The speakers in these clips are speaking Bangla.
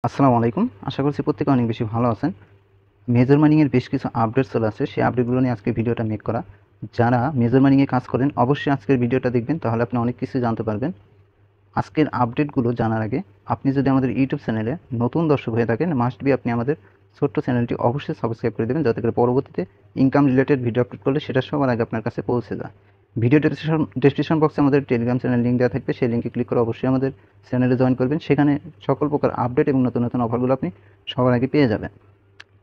আসসালামু আলাইকুম। আশা করছি প্রত্যেকে অনেক বেশি ভালো আছেন। মেজর মাইনিং এর বেশ কিছু আপডেট চলে আসছে। সেই আপডেটগুলো নিয়ে আজকে ভিডিওটা মেক করা। যারা মেজর মাইনিং এ কাজ করেন অবশ্যই আজকের ভিডিওটা দেখবেন, তাহলে আপনি অনেক কিছু জানতে পারবেন। আজকের আপডেটগুলো জানার আগে আপনি যদি আমাদের ইউটিউব চ্যানেলে নতুন দর্শক হয়ে থাকেন, মাস্ট বি আপনি আমাদের ছোট্ট চ্যানেলটি অবশ্যই সাবস্ক্রাইব করে দেবেন, যাতে করে পরবর্তীতে ইনকাম রিলেটেড ভিডিও আপলোড করলে সেটা সবার আগে আপনার কাছে পৌঁছে যায়। ভিডিও ডেসক্রিপশন বক্সে আমাদের টেলিগ্রাম চ্যানেল লিঙ্ক দেওয়া থাকবে, সেই লিঙ্কে ক্লিক করে অবশ্যই আমাদের চ্যানেলে জয়েন করবেন। সেখানে সকল প্রকার আপডেট এবং নতুন নতুন অফারগুলো আপনি সবার আগে পেয়ে যাবেন।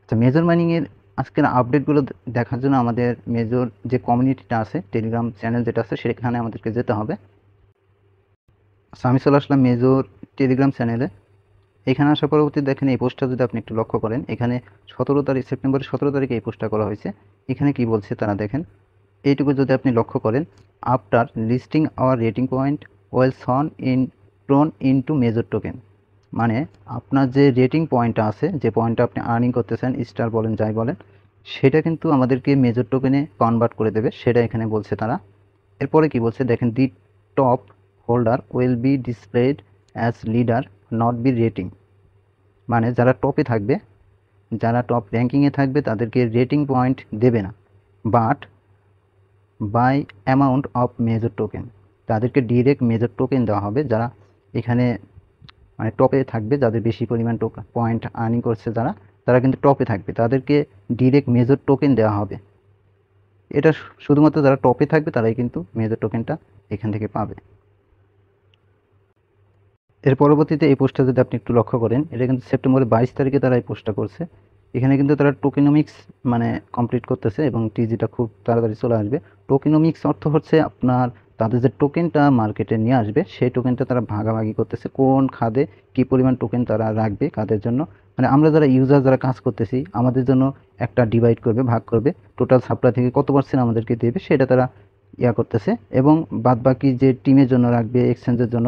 আচ্ছা, মেজর মাইনিংয়ের আজকের আপডেটগুলো দেখার জন্য আমাদের মেজর যে কমিউনিটিটা আছে, টেলিগ্রাম চ্যানেল যেটা আছে, সেখানে আমাদেরকে যেতে হবে। আচ্ছা, আমি চলে আসলাম মেজর টেলিগ্রাম চ্যানেলে। এখানে আসার পরবর্তী দেখেন এই পোস্টটা যদি আপনি একটু লক্ষ্য করেন, এখানে 17 তারিখ, সেপ্টেম্বরের 17 তারিখে এই পোস্টটা করা হয়েছে। এখানে কি বলছে তারা দেখেন, এইটুকু যদি আপনি লক্ষ্য করেন, after listing our rating point will soon in prone into major token. মানে আপনার যে রেটিং পয়েন্টটা আছে, যে পয়েন্টটা আপনি আর্নিং করতেছেন, স্টার বলেন যাই বলেন, সেটা কিন্তু আমাদেরকে মেজর টোকেনে কনভার্ট করে দেবে, সেটা এখানে বলছে তারা। এরপরে কি বলছে দেখেন, the top holder will be displayed as leader, not by rating. মানে যারা টপে থাকবে, যারা টপ র্যাঙ্কিংয়ে থাকবে তাদেরকে রেটিং পয়েন্ট দেবে না, but by amount of major token, তাদেরকে ডিরেক্ট মেজর টোকেন দেওয়া হবে। যারা এখানে মানে টপে থাকবে, যাদের বেশি পরিমাণ পয়েন্ট আর্নিং করছে, যারা তারা কিন্তু টপে থাকবে, তাদেরকে ডিরেক্ট মেজর টোকেন দেওয়া হবে। এটা শুধুমাত্র যারা টপে থাকবে তারাই কিন্তু মেজর টোকেনটা এখান থেকে পাবে। এর পরবর্তীতে এই পোস্টটা যদি আপনি একটু লক্ষ্য করেন, এটা কিন্তু সেপ্টেম্বরের 22 তারিখে তারা এই পোস্টটা করছে। এখানে কিন্তু তারা টোকেনোমিক্স মানে কমপ্লিট করতেছে এবং টিজিটা খুব তাড়াতাড়ি চলে আসবে। টোকেনোমিক্স অর্থ হচ্ছে আপনার তাদের যে টোকেনটা মার্কেটে নিয়ে আসবে, সেই টোকেনটা তারা ভাগাভাগি করতেছে, কোন খাদে কী পরিমাণ টোকেন তারা রাখবে কাদের জন্য। মানে আমরা যারা ইউজার, যারা কাজ করতেছি, আমাদের জন্য একটা ডিভাইড করবে, ভাগ করবে, টোটাল সাপ্লাই থেকে কত পার্সেন্ট আমাদেরকে দেবে সেটা তারা করতেছে। এবং বাদবাকি যে টিমের জন্য রাখবে, এক্সচেঞ্জের জন্য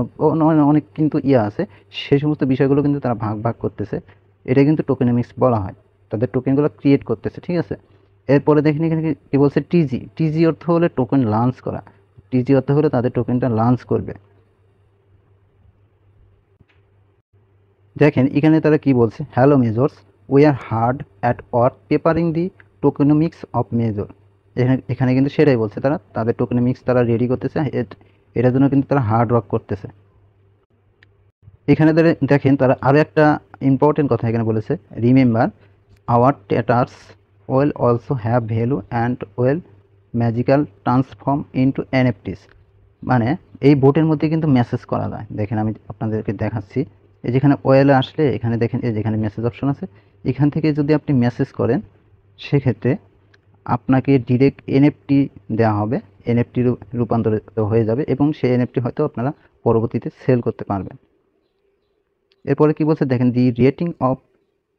অনেক কিন্তু আছে, সেই সমস্ত বিষয়গুলো কিন্তু তারা ভাগ ভাগ করতেছে। এটা কিন্তু টোকেনমিক্স বলা হয়, তাদের টোকেনগুলো ক্রিয়েট করতেছে, ঠিক আছে। এরপরে দেখেন এখানে কি বলছে, টিজি। টিজি অর্থ হলে টোকেন লঞ্চ করা, টিজি অর্থ হলে তাদের টোকেনটা লঞ্চ করবে। দেখেন এখানে তারা কি বলছে, hello Majors, we are hard at work preparing the tokenomics of Major. এখানে এখানে কিন্তু সেটাই বলছে, তারা তাদের টোকেনমিক্স তারা রেডি করতেছে, এটার জন্য কিন্তু তারা হার্ড ওয়ার্ক করতেছে। এখানে দেখেন তারা আরও একটা ইম্পর্টেন্ট কথা এখানে বলেছে, remember our টেটার্স will also have value and will magical transform into NFTs. মানে এই বোটের মধ্যে কিন্তু মেসেজ করা যায়। দেখেন আমি আপনাদেরকে দেখাচ্ছি, এই যেখানে ওয়েলে আসলে এখানে দেখেন, এই যেখানে মেসেজ অপশন আছে, এখান থেকে যদি আপনি মেসেজ করেন, সেক্ষেত্রে আপনাকে ডিরেক্ট এনএফটি দেওয়া হবে, এনএফটি রূপান্তরিত হয়ে যাবে এবং সেই এনএফটি হয়তো আপনারা পরবর্তীতে সেল করতে পারবেন। এরপরে কি বলছে দেখেন, the rating of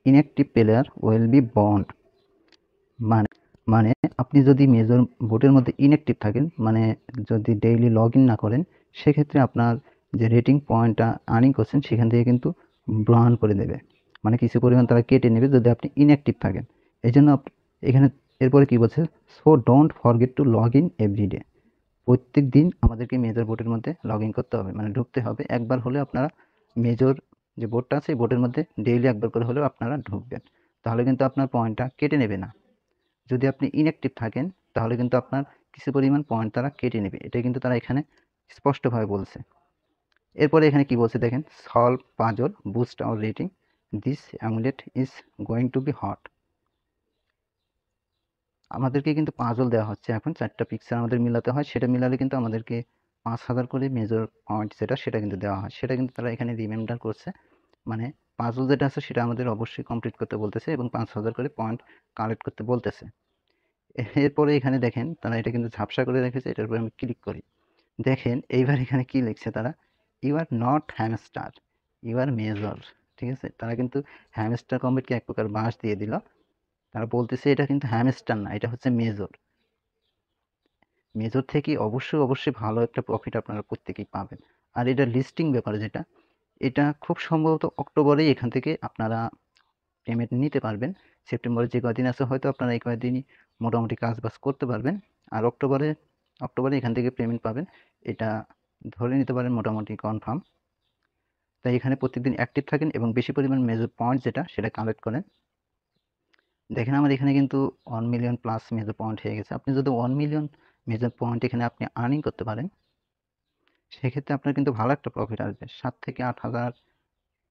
inactive player will be burned. মানে মানে আপনি যদি মেজর বোটের মধ্যে ইনঅ্যাক্টিভ থাকেন, মানে যদি ডেইলি লগ ইন না করেন, সেক্ষেত্রে আপনার যে রেটিং পয়েন্টটা আর্নিং করছেন সেখান থেকে কিন্তু ব্রান করে দেবে, মানে কিছু পরিমাণ তারা কেটে নেবে যদি আপনি ইনঅ্যাক্টিভ থাকেন। এই জন্য এখানে এরপরে কি বলছে, so don't forget to log in everyday. প্রত্যেক দিন আমাদেরকে মেজর বোর্ডের মধ্যে লগ ইন করতে হবে, মানে ঢুকতে হবে। একবার হলে আপনারা মেজর যে বোর্ডটা আছে, এই বোর্ডের মধ্যে ডেইলি একবার করে হলেও আপনারা ঢুকবেন, তাহলে কিন্তু আপনার পয়েন্টটা কেটে নেবে না। যদি আপনি ইনঅ্যাক্টিভ থাকেন তাহলে কিন্তু আপনার কিছু পরিমাণ পয়েন্ট তারা কেটে নেবে, এটা কিন্তু তারা এখানে স্পষ্টভাবে বলছে। এরপরে এখানে কি বলছে দেখেন, solve puzzle boost our rating, this amulet is going to be hot. আমাদেরকে কিন্তু পাজল দেওয়া হচ্ছে, এখন 4টা পিকচার আমাদের মিলাতে হয়, সেটা মিলালে কিন্তু আমাদেরকে 5000 করে মেজর পয়েন্ট সেটা কিন্তু দেওয়া হয়, সেটা কিন্তু তারা এখানে রিমাইন্ডার করছে। মানে পাজল যেটা আছে সেটা আমাদের অবশ্যই কমপ্লিট করতে বলতেছে এবং 5000 করে পয়েন্ট কালেক্ট করতে বলতেছে। এরপরে এখানে দেখেন তারা এটা কিন্তু ঝাপসা করে রেখেছে, এটার উপরে আমি ক্লিক করি, দেখেন এইবার এখানে কি লিখছে তারা, you are not hamster, you are major. ঠিক আছে, তারা কিন্তু হ্যামস্টার কমপ্লিটকে এক প্রকার বাঁশ দিয়ে দিল। তারা বলতেছে এটা কিন্তু হ্যামস্টার না, এটা হচ্ছে মেজর। মেজর থেকে অবশ্যই অবশ্যই ভালো একটা প্রফিট আপনারা প্রত্যেকেই পাবেন। আর এটা লিস্টিং ব্যাপারে যেটা, এটা খুব সম্ভবত অক্টোবরেই এখান থেকে আপনারা পেমেন্ট নিতে পারবেন। সেপ্টেম্বরে যে কয়দিন আছে হয়তো আপনারা এই কয়দিনই মোটামুটি কাজ বাজ করতে পারবেন, আর অক্টোবরে এখান থেকে পেমেন্ট পাবেন, এটা ধরে নিতে পারেন মোটামুটি কনফার্ম। তাই এখানে প্রত্যেকদিন অ্যাক্টিভ থাকেন এবং বেশি পরিমাণ মেজর পয়েন্ট যেটা সেটা কালেক্ট করেন। দেখেন আমার এখানে কিন্তু 1 মিলিয়ন প্লাস মেজর পয়েন্ট হয়ে গেছে। আপনি যদি 1 মিলিয়ন মেজর পয়েন্ট এখানে আপনি আর্নিং করতে পারেন, সেক্ষেত্রে আপনার কিন্তু ভালো একটা প্রফিট আসবে। 7 থেকে 8,000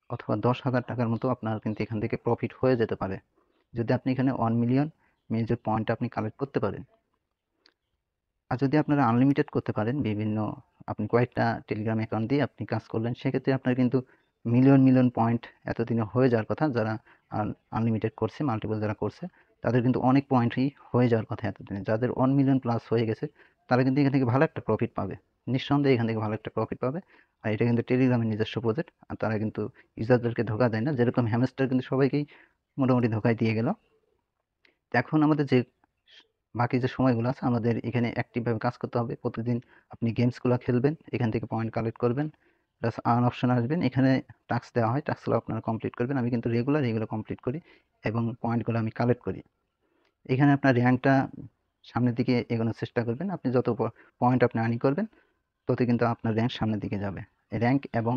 অথবা 10,000 টাকার মতো আপনার কিন্তু এখান থেকে প্রফিট হয়ে যেতে পারে। যদি আপনি এখানে 1 মিলিয়ন মেজর পয়েন্ট আপনি কালেক্ট করতে পারেন। আর যদি আপনারা আনলিমিটেড করতে পারেন, বিভিন্ন আপনি কয়েকটা টেলিগ্রাম অ্যাকাউন্ট দিয়ে আপনি কাজ করলেন, সেক্ষেত্রে আপনার কিন্তু মিলিয়ন মিলিয়ন পয়েন্ট এতদিনে হয়ে যাওয়ার কথা। যারা আনলিমিটেড করছে, মাল্টিপল যারা করছে, তাদের কিন্তু অনেক পয়েন্টই হয়ে যাওয়ার কথা এতদিনে। যাদের 1 মিলিয়ন প্লাস হয়ে গেছে, তারা কিন্তু এখান থেকে ভালো একটা প্রফিট পাবে। নিঃসন্দেহে এখান থেকে ভালো একটা প্রফিট পাবে। আর এটা কিন্তু টেলিগ্রামের নিজস্ব প্রজেক্ট। আর তারা কিন্তু ইউজারদেরকে ধোঁকা দেয় না। যেরকম হ্যামস্টার কিন্তু সবাইকেই মোটামুটি ধোঁকায় দিয়ে গেল। এখন আমাদের যে বাকি যে সময়গুলো আছে, আমাদের এখানে অ্যাক্টিভভাবে কাজ করতে হবে। প্রতিদিন আপনি গেমসগুলো খেলবেন, এখান থেকে পয়েন্ট কালেক্ট করবেন, প্লাস আর্ন অপশন আসবেন। এখানে টাস্ক দেওয়া হয়, টাস্কগুলো আপনারা কমপ্লিট করবেন। আমি কিন্তু রেগুলার এগুলো কমপ্লিট করি এবং পয়েন্টগুলো আমি কালেক্ট করি। এখানে আপনার র্যাঙ্কটা সামনের দিকে এগোনোর চেষ্টা করবেন। আপনি যত পয়েন্ট আপনি আর্নিং করবেন, তত কিন্তু আপনার র্যাঙ্ক সামনের দিকে যাবে। র্যাঙ্ক এবং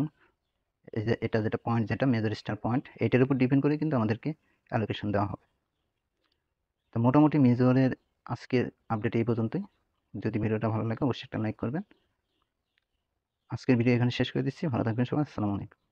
এই যে এটা যেটা পয়েন্ট, যেটা মেজর স্টার পয়েন্ট, এটার উপর ডিপেন্ড করে কিন্তু আমাদেরকে অ্যালোকেশন দেওয়া হবে। তো মোটামুটি মেজরের আজকের আপডেট এই পর্যন্তই। যদি ভিডিওটা ভালো লাগে অবশ্যই একটা লাইক করবেন। আজকের ভিডিও এখানে শেষ করে দিচ্ছি। ভালো থাকবেন সবাই। আসসালামু আলাইকুম।